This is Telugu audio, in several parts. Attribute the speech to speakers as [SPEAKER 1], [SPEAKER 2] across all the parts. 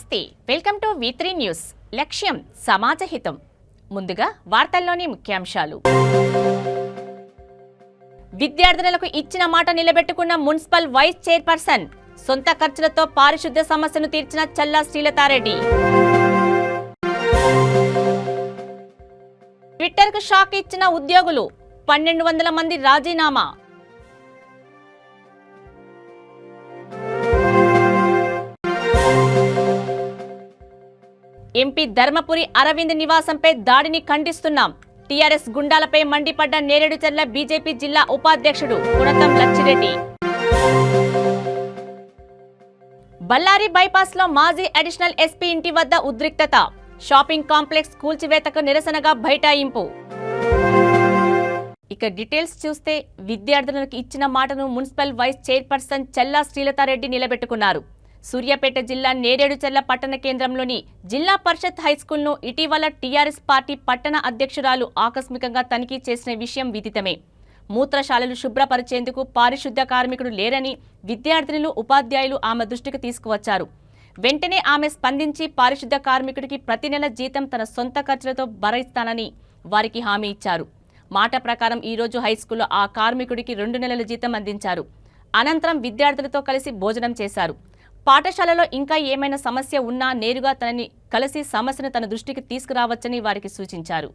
[SPEAKER 1] నమస్తే, వెల్కమ్ టు V3 న్యూస్. లక్ష్యం సమాజహితం. ముందుగా వార్తల్లోని ముఖ్యాంశాలు. విద్యార్థులకు ఇచ్చిన మాట నిలబెట్టుకున్న మున్సిపల్ వైస్ చైర్పర్సన్. సొంత ఖర్చులతో పారిశుద్ధ్య సమస్యను తీర్చిన చల్లా శ్రీలతారెడ్డి. ట్విట్టర్కు షాక్ ఇచ్చిన ఉద్యోగులు. 1200 మంది రాజీనామా. ఎంపీ ధర్మపురి అరవింద్ నివాసంపై దాడిని ఖండిస్తున్నాం. టీఆర్ఎస్ గుండాలపై మండిపడ్డ నేరేడుచర్ల బీజేపీ జిల్లా ఉపాధ్యక్షుడు కొనతం లచ్చిరెడ్డి. బళ్ళారి బైపాస్ లో మాజీ అడిషనల్ ఎస్పీ ఇంటి వద్ద ఉద్రిక్తత. షాపింగ్ కాంప్లెక్స్ కూల్చివేతకు నిరసనగా బైఠాయింపు. ఇక డీటెయిల్స్ చూస్తే, విద్యార్థులకు ఇచ్చిన మాటను మున్సిపల్ వైస్ చైర్పర్సన్ చల్లా శ్రీలతారెడ్డి నిలబెట్టుకున్నారు. సూర్యాపేట జిల్లా నేరేడుచర్ల పట్టణ కేంద్రంలోని జిల్లా పరిషత్ హైస్కూల్ను ఇటీవల టీఆర్ఎస్ పార్టీ పట్టణ అధ్యక్షురాలు ఆకస్మికంగా తనిఖీ చేసిన విషయం విదితమే. మూత్రశాలలు శుభ్రపరిచేందుకు పారిశుద్ధ్య కార్మికుడు లేరని విద్యార్థినులు, ఉపాధ్యాయులు ఆమె దృష్టికి తీసుకువచ్చారు. వెంటనే ఆమె స్పందించి పారిశుద్ధ్య కార్మికుడికి ప్రతి నెల జీతం తన సొంత ఖర్చులతో భరిస్తానని వారికి హామీ ఇచ్చారు. మాట ప్రకారం ఈరోజు హైస్కూల్లో ఆ కార్మికుడికి 2 నెలల జీతం అందించారు. అనంతరం విద్యార్థులతో కలిసి భోజనం చేశారు. పాఠశాలలో ఇంకా ఏమైనా సమస్య ఉన్నా నేరుగా తనని కలిసి సమస్యను తన దృష్టికి తీసుకురావచ్చని వారికి సూచించారు.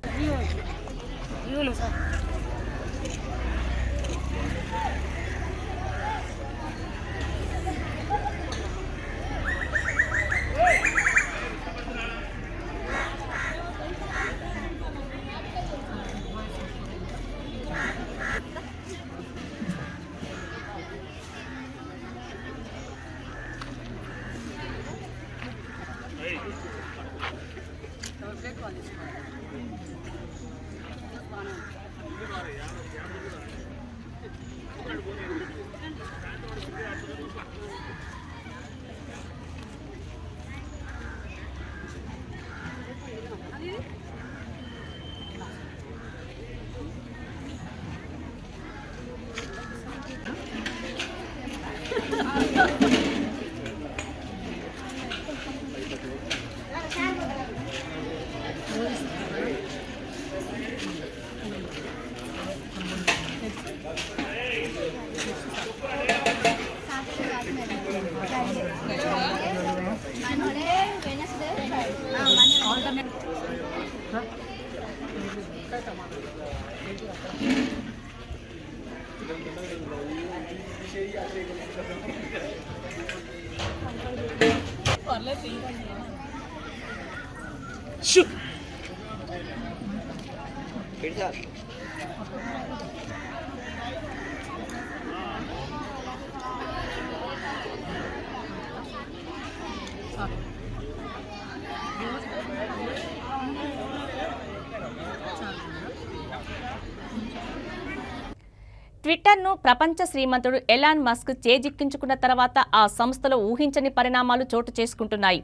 [SPEAKER 1] ట్విట్టర్ను ప్రపంచ శ్రీమంతుడు ఎలాన్ మస్క్ చేజిక్కించుకున్న తర్వాత ఆ సంస్థలో ఊహించని పరిణామాలు చోటు చేసుకుంటున్నాయి.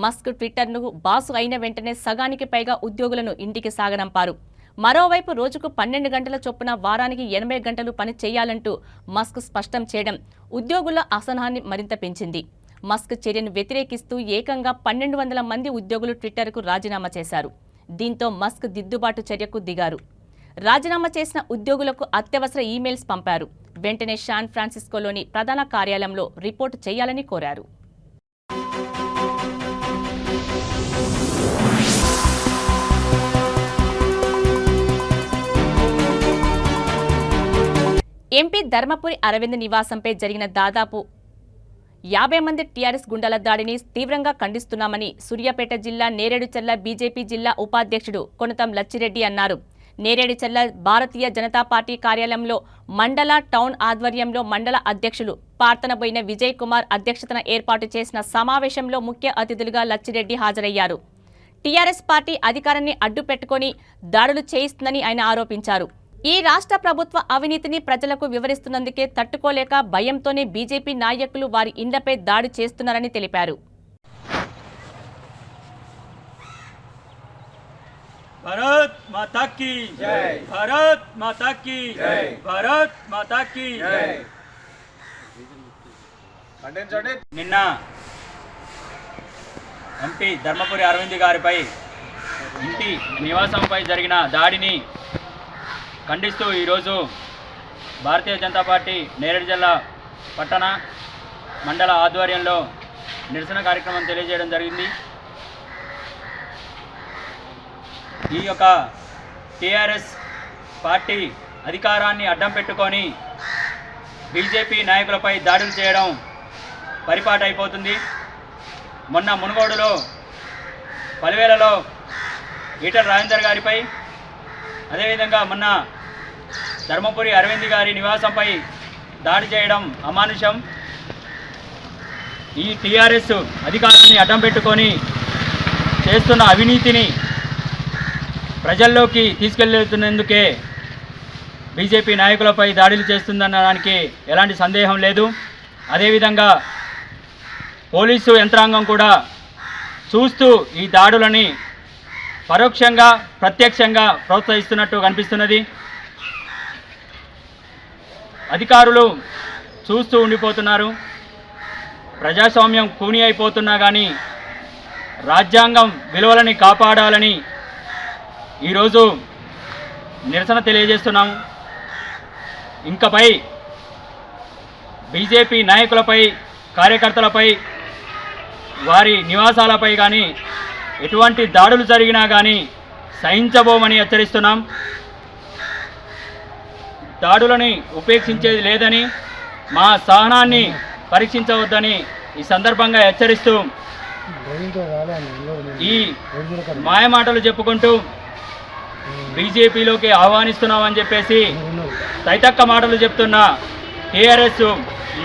[SPEAKER 1] మస్క్ ట్విట్టర్ను బాసు అయిన వెంటనే సగానికి పైగా ఉద్యోగులను ఇంటికి సాగనంపారు. మరోవైపు రోజుకు 12 గంటల చొప్పున వారానికి 80 గంటలు పని చేయాలంటూ మస్క్ స్పష్టం చేయడం ఉద్యోగుల అసహనాన్ని మరింత పెంచింది. మస్క్ చర్యను వ్యతిరేకిస్తూ ఏకంగా 1200 మంది ఉద్యోగులు ట్విట్టర్కు రాజీనామా చేశారు. దీంతో మస్క్ దిద్దుబాటు చర్యకు దిగారు. రాజీనామా చేసిన ఉద్యోగులకు అత్యవసర ఈమెయిల్స్ పంపారు. వెంటనే శాన్ ఫ్రాన్సిస్కోలోని ప్రధాన కార్యాలయంలో రిపోర్టు చేయాలని కోరారు. ఎంపీ ధర్మపురి అరవింద్ నివాసంపై జరిగిన దాదాపు 50 మంది టీఆర్ఎస్ గుండాల దాడిని తీవ్రంగా ఖండిస్తున్నామని సూర్యాపేట జిల్లా నేరేడుచర్ల బీజేపీ జిల్లా ఉపాధ్యక్షుడు కొనతం లచ్చిరెడ్డి అన్నారు. నేరేడుచర్ల భారతీయ జనతా పార్టీ కార్యాలయంలో మండల టౌన్ ఆధ్వర్యంలో మండల అధ్యక్షులు పార్తనబోయిన విజయ్ కుమార్ అధ్యక్షతన ఏర్పాటు చేసిన సమావేశంలో ముఖ్య అతిథులుగా లచ్చిరెడ్డి హాజరయ్యారు. టీఆర్ఎస్ పార్టీ అధికారాన్ని అడ్డు పెట్టుకుని దాడులు చేయిస్తుందని ఆయన ఆరోపించారు. ఈ రాష్ట్ర ప్రభుత్వ అవినీతిని ప్రజలకు వివరిస్తున్నందుకే తట్టుకోలేక భయంతోనే బీజేపీ నాయకులు వారి ఇండ్లపై దాడి చేస్తున్నారని తెలిపారు.
[SPEAKER 2] भारत माता की जय, भारत माता की जय, भारत माता की जय। నిన్న ఎంపీ ధర్మపురి అరవింద్ గారిపై ఇంటి నివాసంపై జరిగిన దాడిని ఖండిస్తూ ఈరోజు భారతీయ జనతా పార్టీ నేరేడు జిల్లా పట్టణ మండల ఆధ్వర్యంలో నిరసన కార్యక్రమం తెలియజేయడం జరిగింది. ఈ యొక్క టీఆర్ఎస్ పార్టీ అధికారాన్ని అడ్డం పెట్టుకొని బీజేపీ నాయకులపై దాడులు చేయడం పరిపాటు అయిపోతుంది. మొన్న మునుగోడులో పలివేలలో ఈటల రాజేందర్ గారిపై, అదేవిధంగా మొన్న ధర్మపురి అరవింద్ గారి నివాసంపై దాడి చేయడం అమానుషం. ఈ టీఆర్ఎస్ అధికారాన్ని అడ్డం పెట్టుకొని చేస్తున్న అవినీతిని ప్రజల్లోకి తీసుకెళ్తున్నందుకే బీజేపీ నాయకులపై దాడులు చేస్తుందనడానికి ఎలాంటి సందేహం లేదు. అదేవిధంగా పోలీసు యంత్రాంగం కూడా చూస్తూ ఈ దాడులని పరోక్షంగా ప్రత్యక్షంగా ప్రోత్సహిస్తున్నట్టు కనిపిస్తున్నది. అధికారులు చూస్తూ ఉండిపోతున్నారు. ప్రజాస్వామ్యం కూని అయిపోతున్నా కానీ రాజ్యాంగం విలువలని కాపాడాలని ఈరోజు నిరసన తెలియజేస్తున్నాం. ఇంకపై బీజేపీ నాయకులపై, కార్యకర్తలపై, వారి నివాసాలపై కానీ ఎటువంటి దాడులు జరిగినా కానీ సహించబోమని హెచ్చరిస్తున్నాం. దాడులని ఉపేక్షించేది లేదని, మా సహనాన్ని పరీక్షించవద్దని ఈ సందర్భంగా హెచ్చరిస్తూ ఈ మాయమాటలు చెప్పుకుంటూ బీజేపీలోకి ఆహ్వానిస్తున్నామని చెప్పేసి తైతక్క మాటలు చెప్తున్న టీఆర్ఎస్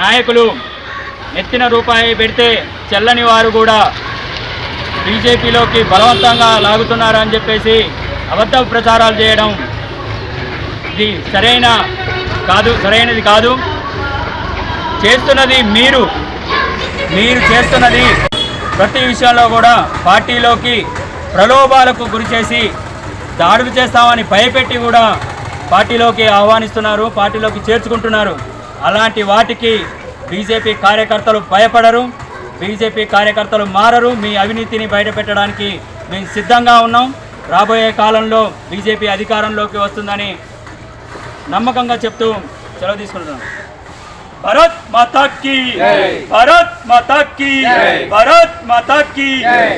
[SPEAKER 2] నాయకులు నెత్తిన రూపాయి పెడితే చెల్లని వారు కూడా బీజేపీలోకి బలవంతంగా లాగుతున్నారని చెప్పేసి అబద్ధ ప్రచారాలు చేయడం ఇది సరైనది కాదు. చేస్తున్నది మీరు చేస్తున్నది ప్రతి విషయంలో కూడా పార్టీలోకి ప్రలోభాలకు గురి చేసి దాడులు చేస్తామని భయపెట్టి కూడా పార్టీలోకి ఆహ్వానిస్తున్నారు, పార్టీలోకి చేర్చుకుంటున్నారు. అలాంటి వాటికి బీజేపీ కార్యకర్తలు భయపడరు, బీజేపీ కార్యకర్తలు మారరు. మీ అవినీతిని బయటపెట్టడానికి మేము సిద్ధంగా ఉన్నాం. రాబోయే కాలంలో బీజేపీ అధికారంలోకి వస్తుందని నమ్మకంగా చెప్తూ సెలవు తీసుకుంటున్నాం. భారత్ మాతా కీ జై, భారత్ మాతా కీ జై, భారత్ మాతా కీ జై.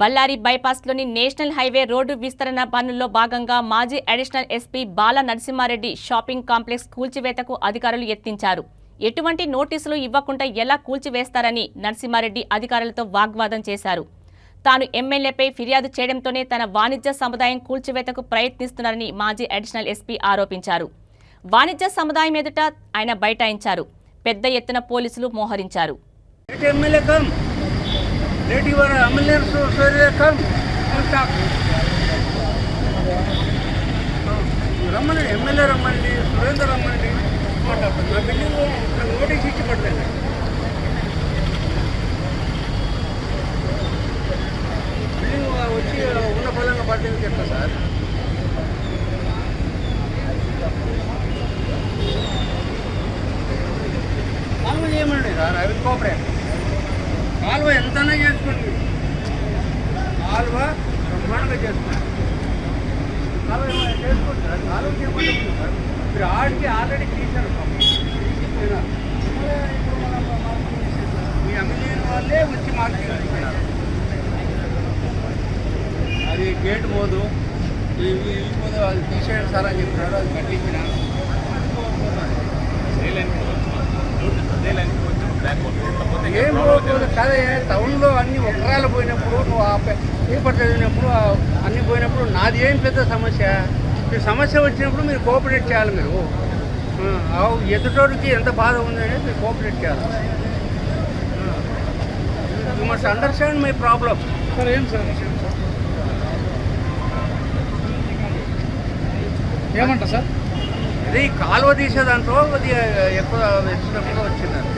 [SPEAKER 1] బళ్ళారి బైపాస్లోని నేషనల్ హైవే రోడ్డు విస్తరణ పనుల్లో భాగంగా మాజీ అడిషనల్ ఎస్పీ బాల నరసింహారెడ్డి షాపింగ్ కాంప్లెక్స్ కూల్చివేతకు అధికారులు యత్నించారు. ఎటువంటి నోటీసులు ఇవ్వకుండా ఎలా కూల్చివేస్తారని నరసింహారెడ్డి అధికారులతో వాగ్వాదం చేశారు. తాను ఎమ్మెల్యేపై ఫిర్యాదు చేయడంతోనే తన వాణిజ్య సముదాయం కూల్చివేతకు ప్రయత్నిస్తున్నారని మాజీ అడిషనల్ ఎస్పీ ఆరోపించారు. వాణిజ్య సముదాయం ఎదుట ఆయన బైఠాయించారు. పెద్ద ఎత్తున పోలీసులు మోహరించారు.
[SPEAKER 3] రమ్మని ఎమ్మెల్యే రమ్మండి, సురేంద్ర రమ్మండి, నా బిల్డింగ్ నోటీస్ ఇచ్చి పట్టండి. బిల్డింగ్ వచ్చి ఉన్న పొలంగా పట్టేందుకు ఎట్లా సార్? కాలువ చేయమండి సార్, అవి కోపరేట్ కాలువ ఎంతైనా చేసుకోండి, కాలువ బ్రహ్మాండంగా చేసుకోండి. కాలువ చేసుకోండి సార్, కాలువ చేయమంటే సార్ మీరు ఆడికి ఆల్రెడీ తీశారు. మీ ఎమ్మెల్యే వాళ్ళే వచ్చి మార్కెట్ తీసుకున్నారు. అది గేట్ పోదు, పోదు, అది తీసేయండి సార్ అని చెప్పినారు. అది కట్టించిన ఏం పోకపోతే కదే టౌన్లో అన్ని ఒక్కరాలు పోయినప్పుడు నువ్వు పేపర్ చదివినప్పుడు అన్నీ పోయినప్పుడు నాది ఏం పెద్ద సమస్య. మీరు సమస్య వచ్చినప్పుడు మీరు కోఆపరేట్ చేయాలి. మీరు ఎదుటోడికి ఎంత బాధ ఉంది అనేది మీరు కోఆపరేట్ చేయాలి. You must understand my problem. Sir ఏం సార్ ఏమంటా సార్? ఇది కాలువ తీసే దాంట్లో అది ఎక్కువ వచ్చినప్పుడు వచ్చిందండి.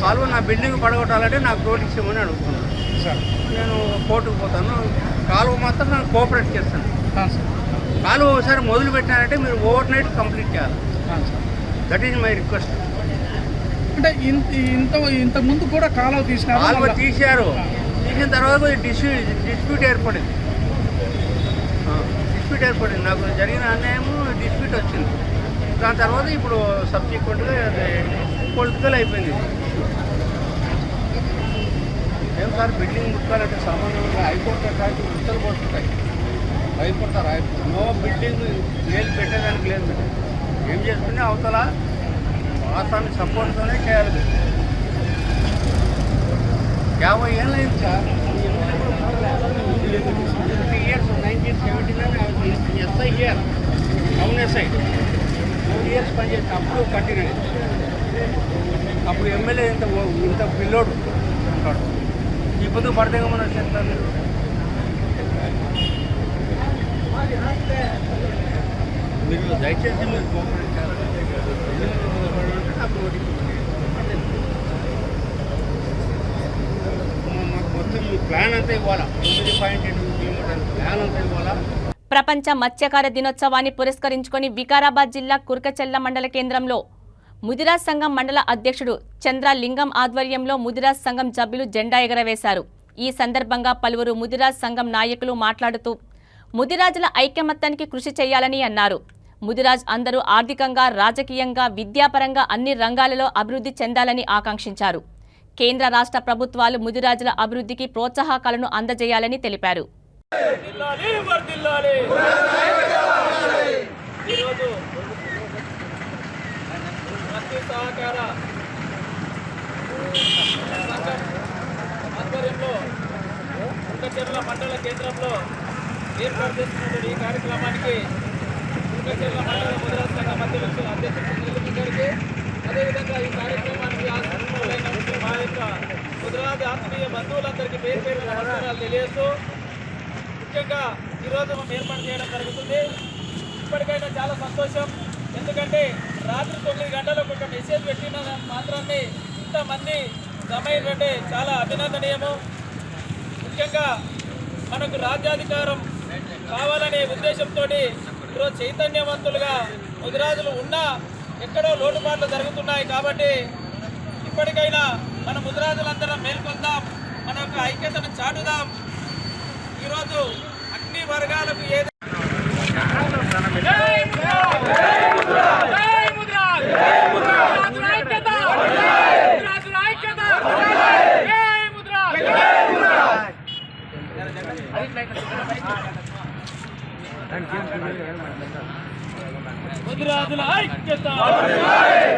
[SPEAKER 3] కాలువ నా బిల్డింగ్ పడగొట్టాలంటే నాకు నోటీస్ ఇవ్వమని అడుగుతున్నాను సార్. నేను కోర్టుకు పోతాను, కాలువ మాత్రం నేను కోఆపరేట్ చేస్తాను. కాలువ ఒకసారి మొదలు పెట్టినారంటే మీరు ఓవర్ నైట్ కంప్లీట్ చేయాలి. That is my request. అంటే ఇంత ముందు కూడా కాలువ తీశారు. తీసిన తర్వాత కొద్దిగా డిస్ప్యూట్ ఏర్పడింది. నాకు జరిగిన అన్యాయము డిస్ప్యూట్ వచ్చింది. దాని తర్వాత ఇప్పుడు సబ్సిక్వెంట్గా పొలిటికల్ అయిపోయింది. ఏం సార్ బిల్డింగ్ ముట్టుకోవాలంటే సామాన్యంగా హైకోర్టు కాదు ఉత్తలు పోతుంటాయి. భయపడతారు. నో బిల్డింగ్ లేదు పెట్టేదానికి లేదు. ఏం చేసుకునే అవతల వాసాన్ని సపోర్ట్తోనే చేయాలి. 50 ఏళ్ళు అయింది sir. 3 years 1979 SI year town SI 4 years పనిచేసి అప్పుడు కంటిన్యూ. అప్పుడు ఎమ్మెల్యే ఇంత పిల్లోడు ఉంటాడు. ఇప్పుడు పడితే మనం చెప్తాను. మీరు దయచేసి మీరు కోఆపరేట్ చేయాలి. నాకు మొత్తం మీ ప్లాన్ అంతా ఇవ్వాలా. 9.8 కిలోమీటర్ల ప్లాన్ అంతా ఇవ్వాలా.
[SPEAKER 1] ప్రపంచ మత్స్యకార దినోత్సవాన్ని పురస్కరించుకొని వికారాబాద్ జిల్లా కుర్కచెల్ల మండల కేంద్రంలో ముదిరాజ్ సంఘం మండల అధ్యక్షుడు చంద్రలింగం ఆధ్వర్యంలో ముదిరాజ్ సంఘం సభ్యులు జెండా ఎగరవేశారు. ఈ సందర్భంగా పలువురు ముదిరాజ్ సంఘం నాయకులు మాట్లాడుతూ ముదిరాజుల ఐకమత్యానికి కృషి చేయాలని అన్నారు. ముదిరాజ్ అందరూ ఆర్థికంగా, రాజకీయంగా, విద్యాపరంగా అన్ని రంగాలలో అభివృద్ధి చెందాలని ఆకాంక్షించారు. కేంద్ర రాష్ట్ర ప్రభుత్వాలు ముదిరాజుల అభివృద్ధికి ప్రోత్సాహకాలను అందజేయాలని తెలిపారు.
[SPEAKER 4] సహకార సంఘం ఆధ్వర్యంలో కుర్కచెర్ల మండల కేంద్రంలో ఏర్పాటు చేస్తున్నటువంటి ఈ కార్యక్రమానికి కుర్కచెర్ల మండల ముదిరాజ్ సంఘం అధ్యక్షుడు గారికి, అదేవిధంగా ఈ కార్యక్రమానికి ఆసక్తులైనటువంటి మా యొక్క ముదిరాజ్ ఆత్మీయ బంధువులందరికీ పేరు పేరు నమస్కారాలు తెలియజేస్తూ, ముఖ్యంగా ఈరోజు మనం ఏర్పాటు చేయడం జరుగుతుంది. ఇప్పటికైనా చాలా సంతోషం. ఎందుకంటే రాత్రి 9 గంటలకు ఒక మెసేజ్ పెట్టిన మాత్రాన్ని ఇంతమంది సమయంటే చాలా అభినందనీయము. ముఖ్యంగా మనకు రాజ్యాధికారం కావాలనే ఉద్దేశంతో ఈరోజు చైతన్యవంతులుగా ముదిరాజులు ఉన్నా ఎక్కడో లోటుపాట్లు జరుగుతున్నాయి. కాబట్టి ఇప్పటికైనా మన ముదిరాజులందరం మేల్కొందాం, మన యొక్క ఐక్యతను చాటుదాం. ఈరోజు అన్ని వర్గాలకు ఏది ముదిరాజుల ఐక్యత,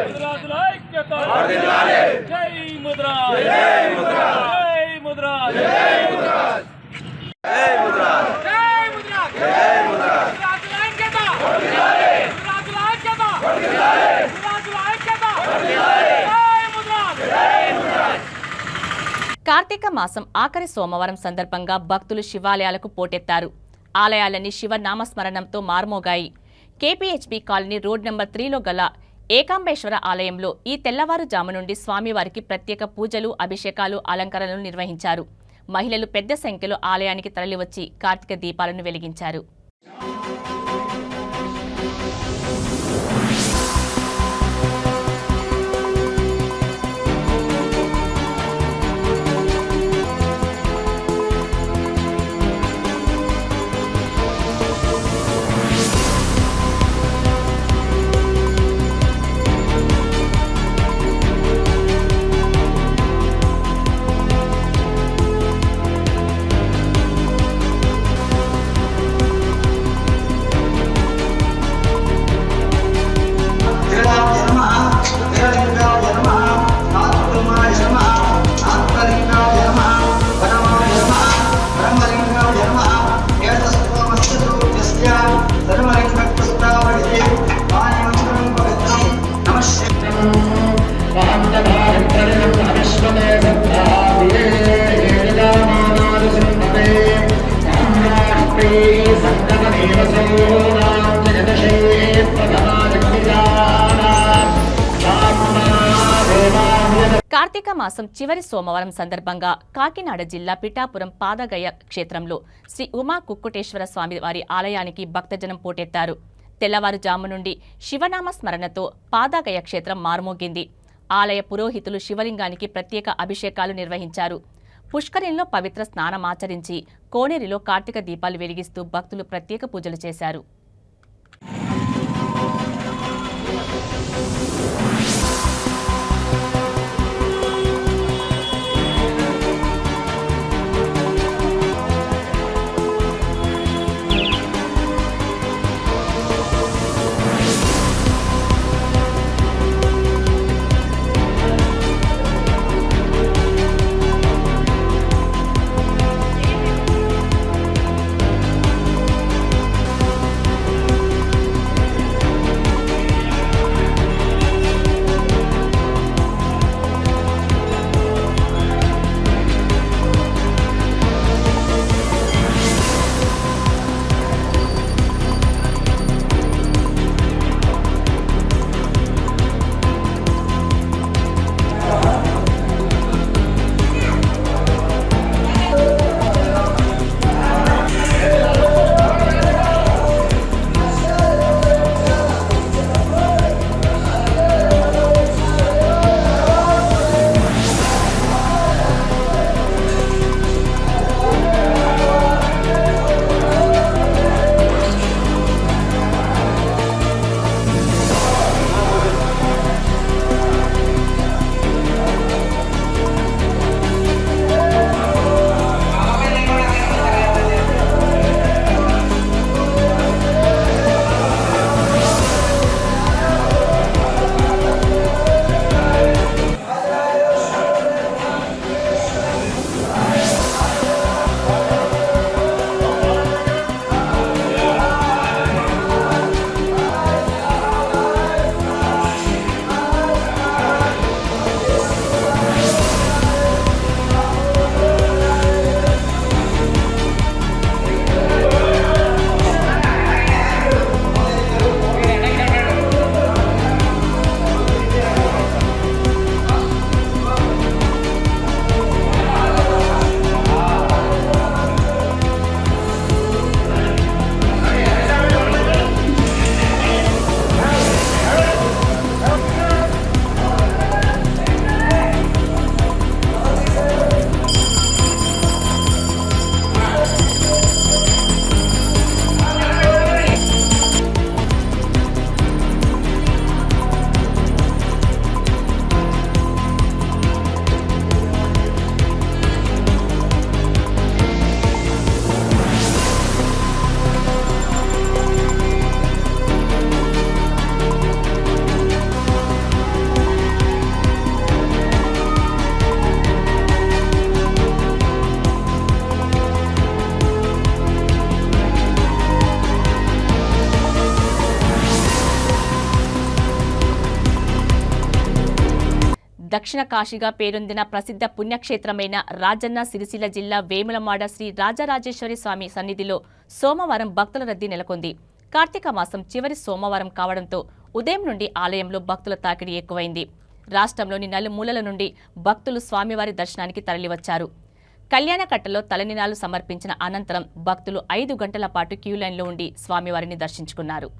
[SPEAKER 4] ముదిరాజుల ఐక్యత. జై ముదిరాజ్, జై ముదిరాజ్, జై ముదిరాజ్, జై ముదిరాజ్, జై ముదిరాజ్, జై ముదిరాజ్. ముదిరాజుల ఐక్యత, ముదిరాజుల ఐక్యత, ముదిరాజుల ఐక్యత. జై ముదిరాజ్, జై ముదిరాజ్.
[SPEAKER 1] కార్తీక మాసం ఆఖరి సోమవారం సందర్భంగా భక్తులు శివాలయాలకు పోటెత్తారు. ఆలయాలన్నీ శివనామస్మరణంతో మార్మోగాయి. కేపీహెచ్బీ కాలనీ రోడ్ నెంబర్ 3లో గల ఏకాంబేశ్వర ఆలయంలో ఈ తెల్లవారుజాము నుండి స్వామివారికి ప్రత్యేక పూజలు, అభిషేకాలు, అలంకరణలు నిర్వహించారు. మహిళలు పెద్ద సంఖ్యలో ఆలయానికి తరలివచ్చి కార్తీక దీపాలను వెలిగించారు. కార్తీక మాసం చివరి సోమవారం సందర్భంగా కాకినాడ జిల్లా పిఠాపురం పాదగయ క్షేత్రంలో శ్రీ ఉమా కుక్కుటేశ్వర స్వామి వారి ఆలయానికి భక్తజనం పోటెత్తారు. తెల్లవారుజాము నుండి శివనామ స్మరణతో పాదగయ క్షేత్రం మార్మోగింది. ఆలయ పురోహితులు శివలింగానికి ప్రత్యేక అభిషేకాలు నిర్వహించారు. పుష్కరిణిలో పవిత్ర స్నానమాచరించి కోనేరులో కార్తీక దీపాలు వెలిగిస్తూ భక్తులు ప్రత్యేక పూజలు చేశారు. దక్షిణ కాశీగా పేరొందిన ప్రసిద్ధ పుణ్యక్షేత్రమైన రాజన్న సిరిసిల్ల జిల్లా వేములమాడ శ్రీ రాజరాజేశ్వరి స్వామి సన్నిధిలో సోమవారం భక్తుల రద్దీ నెలకొంది. కార్తీక మాసం చివరి సోమవారం కావడంతో ఉదయం నుండి ఆలయంలో భక్తుల తాకిడి ఎక్కువైంది. రాష్ట్రంలోని నలుమూలల నుండి భక్తులు స్వామివారి దర్శనానికి తరలివచ్చారు. కళ్యాణకట్టలో తలనినాలు సమర్పించిన అనంతరం భక్తులు 5 గంటల పాటు క్యూలైన్లో ఉండి స్వామివారిని దర్శించుకున్నారు.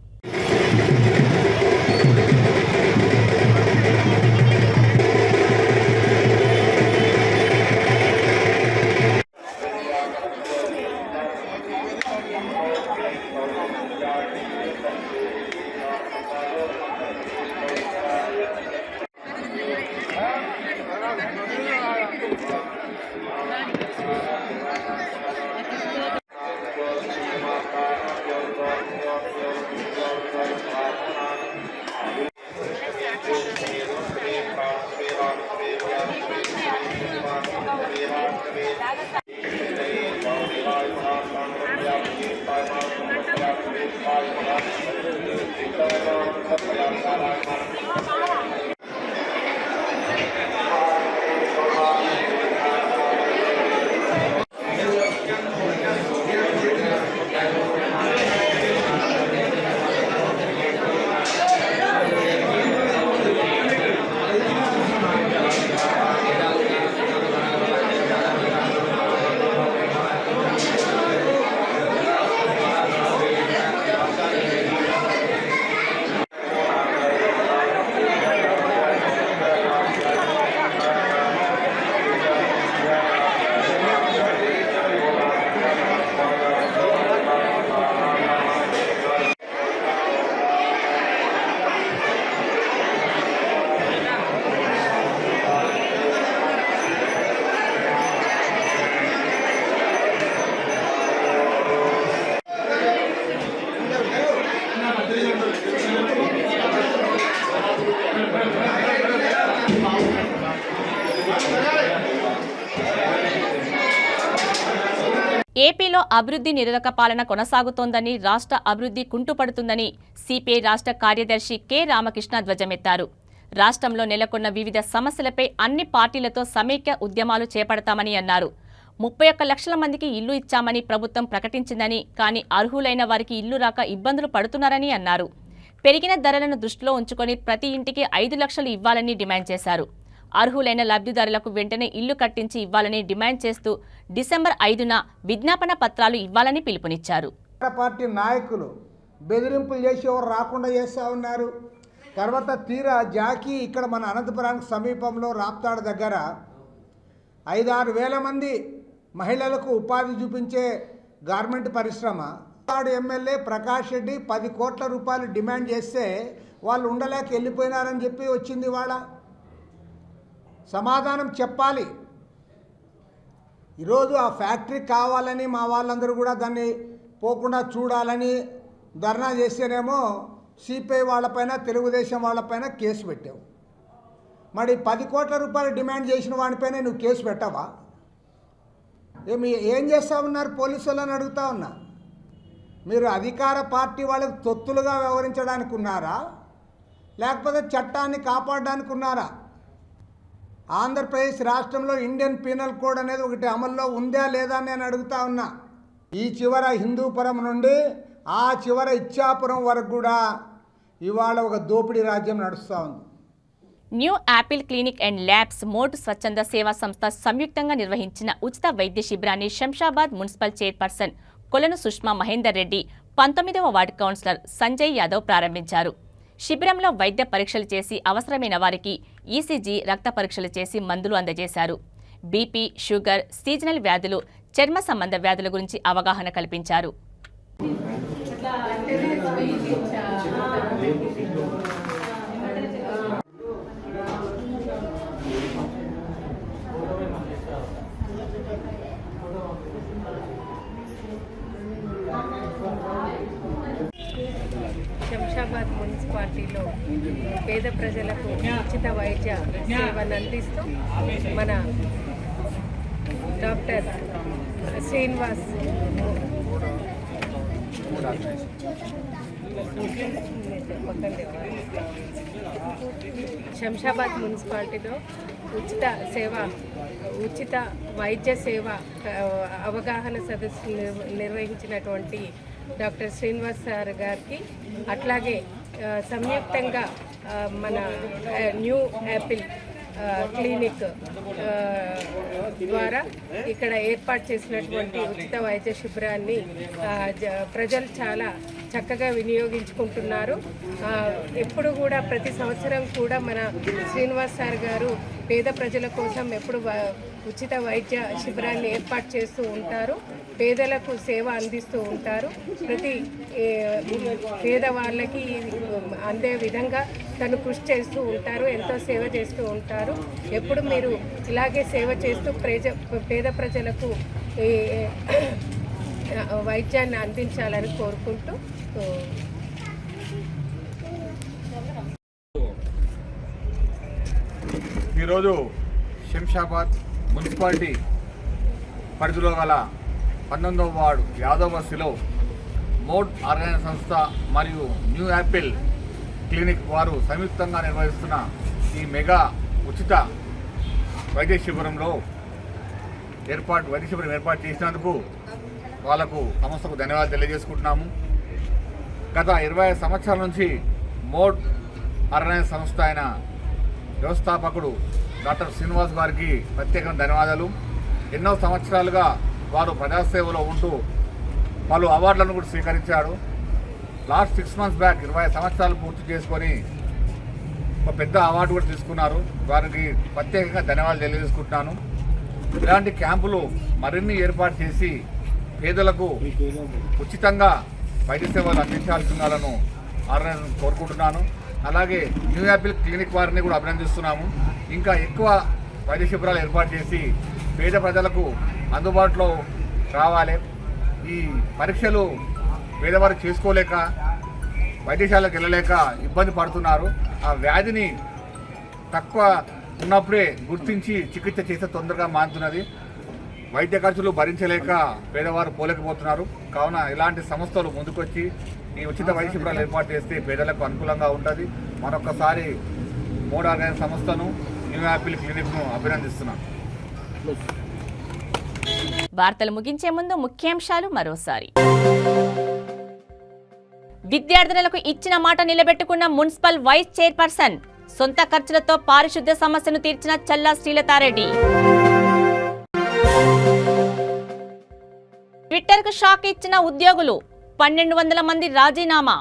[SPEAKER 1] ఏపీలో అభివృద్ధి నిరోధక పాలన కొనసాగుతోందని, రాష్ట్ర అభివృద్ధి కుంటుపడుతుందని సిపిఐ రాష్ట్ర కార్యదర్శి కె రామకృష్ణ ధ్వజమెత్తారు. రాష్ట్రంలో నెలకొన్న వివిధ సమస్యలపై అన్ని పార్టీలతో సమైక్య ఉద్యమాలు చేపడతామని అన్నారు. 31 లక్షల మందికి ఇల్లు ఇచ్చామని ప్రభుత్వం ప్రకటించిందని, కానీ అర్హులైన వారికి ఇల్లు రాక ఇబ్బందులు పడుతున్నారని అన్నారు. పెరిగిన ధరలను దృష్టిలో ఉంచుకొని ప్రతి ఇంటికి 5 లక్షలు ఇవ్వాలని డిమాండ్ చేశారు. అర్హులైన లబ్ధిదారులకు వెంటనే ఇల్లు కట్టించి ఇవ్వాలని డిమాండ్ చేస్తూ డిసెంబర్ 5న విజ్ఞాపన పత్రాలు ఇవ్వాలని పిలుపునిచ్చారు.
[SPEAKER 5] పార్టీ నాయకులు బెదిరింపులు చేసి ఎవరు రాకుండా చేస్తూ ఉన్నారు. తర్వాత తీరా జాకీ ఇక్కడ మన అనంతపురానికి సమీపంలో రాప్తాడు దగ్గర 5-6 వేల మంది మహిళలకు ఉపాధి చూపించే గార్మెంట్ పరిశ్రమ, రాప్తాడు ఎమ్మెల్యే ప్రకాష్ రెడ్డి 10 కోట్ల రూపాయలు డిమాండ్ చేస్తే వాళ్ళు ఉండలేక వెళ్ళిపోయినారని చెప్పి వచ్చింది. వాళ్ళ సమాధానం చెప్పాలి. ఈరోజు ఆ ఫ్యాక్టరీ కావాలని మా వాళ్ళందరూ కూడా దాన్ని పోకుండా చూడాలని ధర్నా చేస్తేనేమో సిపిఐ వాళ్ళపైన తెలుగుదేశం వాళ్ళపైన కేసు పెట్టావు. మరి 10 కోట్ల రూపాయలు డిమాండ్ చేసిన వాడిపైన నువ్వు కేసు పెట్టవా? ఏం చేస్తూ ఉన్నారు పోలీసు వాళ్ళని అడుగుతా ఉన్నా. మీరు అధికార పార్టీ వాళ్ళకి తొత్తులుగా వ్యవహరించడానికి ఉన్నారా, లేకపోతే చట్టాన్ని కాపాడడానికి ఉన్నారా? ఆంధ్రప్రదేశ్ రాష్ట్రంలో ఇండియన్ పీనల్ కోడ్ అనేది ఒకటి అమల్లో ఉందా లేదా అని నేను అడుగుతా ఉన్నా. ఈ చివర హిందూపురం నుండి ఆ చివర ఇచ్చాపురం వరకు కూడా ఇవాళ ఒక దోపిడీ రాజ్యం నడుస్తూ ఉంది.
[SPEAKER 1] New apple clinic and labs మోటు స్వచ్ఛంద సేవా సంస్థ సంయుక్తంగా నిర్వహించిన ఉచిత వైద్య శిబిరాన్ని శంషాబాద్ మున్సిపల్ చైర్పర్సన్ కొలను సుష్మా మహేందర్ రెడ్డి 19వ వార్డు కౌన్సిలర్ సంజయ్ యాదవ్ ప్రారంభించారు. శిబిరంలో వైద్య పరీక్షలు చేసి అవసరమైన వారికి ఈసీజీ, రక్త పరీక్షలు చేసి మందులు అందజేశారు. బీపీ, షుగర్, సీజనల్ వ్యాధులు, చర్మ సంబంధ వ్యాధుల గురించి అవగాహన కల్పించారు.
[SPEAKER 6] శంషాబాద్ మున్సిపాలిటీలో పేద ప్రజలకు ఉచిత వైద్య సేవలు అందిస్తూ మన డాక్టర్ శ్రీనివాస్ శంషాబాద్ మున్సిపాలిటీలో ఉచిత వైద్య సేవ అవగాహన సదస్సు నిర్వహించినటువంటి డాక్టర్ శ్రీనివాస్ సార్ గారికి, అట్లాగే సంయుక్తంగా మన న్యూ యాపిల్ క్లినిక్ ద్వారా ఇక్కడ ఏర్పాటు చేసినటువంటి ఉచిత వైద్య శిబిరాన్ని ప్రజలు చాలా చక్కగా వినియోగించుకుంటున్నారు. ఎప్పుడు కూడా ప్రతి సంవత్సరం కూడా మన శ్రీనివాస్ సార్ గారు పేద ప్రజల కోసం ఎప్పుడు ఉచిత వైద్య శిబిరాన్ని ఏర్పాటు చేస్తూ ఉంటారు. పేదలకు సేవ అందిస్తూ ఉంటారు. ప్రతి పేదవాళ్ళకి అందే విధంగా తను కృషి చేస్తూ ఉంటారు, ఎంతో సేవ చేస్తూ ఉంటారు. ఎప్పుడు మీరు ఇలాగే సేవ చేస్తూ పేద ప్రజలకు వైద్యాన్ని అందించాలని కోరుకుంటూ
[SPEAKER 7] ఈరోజు శంషాబాద్ మున్సిపాలిటీ పరిధిలో గల 19వ వార్డు యాదవ్ బస్తీలో మోడ్ ఆర్గనైజ్ సంస్థ మరియు న్యూ యాపిల్ క్లినిక్ వారు సంయుక్తంగా నిర్వహిస్తున్న ఈ మెగా ఉచిత వైద్య శిబిరంలో వైద్య శిబిరం ఏర్పాటు చేసినందుకు వాళ్లకు సంస్థకు ధన్యవాదాలు తెలియజేసుకుంటున్నాము. గత 25 సంవత్సరాల నుంచి మోడ్ ఆర్గనైజ్ సంస్థ అయిన వ్యవస్థాపకుడు డాక్టర్ శ్రీనివాస్ గారికి ప్రత్యేకంగా ధన్యవాదాలు. ఎన్నో సంవత్సరాలుగా వారు ప్రజాసేవలో ఉంటూ పలు అవార్డులను కూడా స్వీకరించాడు. లాస్ట్ 6 months బ్యాక్ 20 సంవత్సరాలు పూర్తి చేసుకొని ఒక పెద్ద అవార్డు కూడా తీసుకున్నారు. వారికి ప్రత్యేకంగా ధన్యవాదాలు తెలియజేసుకుంటున్నాను. ఇలాంటి క్యాంపులు మరిన్ని ఏర్పాటు చేసి పేదలకు ఉచితంగా వైద్య సేవలు అందించాల్సిందాలను ఆర్గనైజేషన్ కోరుకుంటున్నాను. అలాగే న్యూ యాపిల్ క్లినిక్ వారిని కూడా అభినందిస్తున్నాము. ఇంకా ఎక్కువ వైద్య శిబిరాలు ఏర్పాటు చేసి పేద ప్రజలకు అందుబాటులో రావాలి. ఈ పరీక్షలు పేదవారు చేసుకోలేక వైద్యశాలకు వెళ్ళలేక ఇబ్బంది పడుతున్నారు. ఆ వ్యాధిని తక్కువ ఉన్నప్పుడే గుర్తించి చికిత్స చేస్తే తొందరగా మారుతున్నది. వైద్య ఖర్చులు భరించలేక పేదవారు పోలేకపోతున్నారు. కావున ఇలాంటి సంస్థలు ముందుకొచ్చి ఈ ఉచిత వైద్య శిబిరాలు ఏర్పాటు చేస్తే పేదలకు అనుకూలంగా ఉంటుంది. మరొకసారి మోడ్ ఆర్గనైజ్ సంస్థను, న్యూ యాపిల్ క్లినిక్ను అభినందిస్తున్నాను.
[SPEAKER 1] వార్తలు ముగించే ముందు ముఖ్యాంశాలు మరోసారి. విద్యార్థినులకు ఇచ్చిన మాట నిలబెట్టుకున్న మున్సిపల్ వైస్ చైర్పర్సన్. సొంత ఖర్చులతో పారిశుద్ధ్య సమస్యను తీర్చిన చల్లా శ్రీలతారెడ్డి. ట్విట్టర్కు షాక్ ఇచ్చిన ఉద్యోగులు. 1200 మంది రాజీనామా.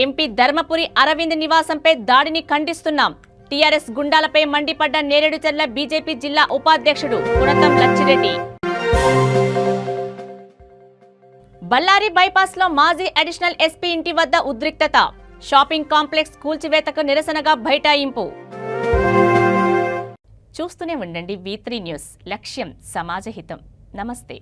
[SPEAKER 1] ఎంపీ ధర్మపురి అరవింద్ నివాసంపై దాడిని ఖండిస్తున్నాం. టీఆర్ఎస్ గుండాలపై మండిపడ్డ నేరేడుచర్ల బీజేపీ జిల్లా ఉపాధ్యక్షుడు పునతం లచ్చిరెడ్డి. బళ్ళారి బైపాస్లో మాజీ అడిషనల్ ఎస్పీ ఇంటి వద్ద ఉద్రిక్తత. షాపింగ్ కాంప్లెక్స్ కూల్చివేతకు నిరసనగా బైఠాయింపు. చూస్తూనే ఉండండి V3 న్యూస్. లక్ష్యం సమాజహితం. నమస్తే.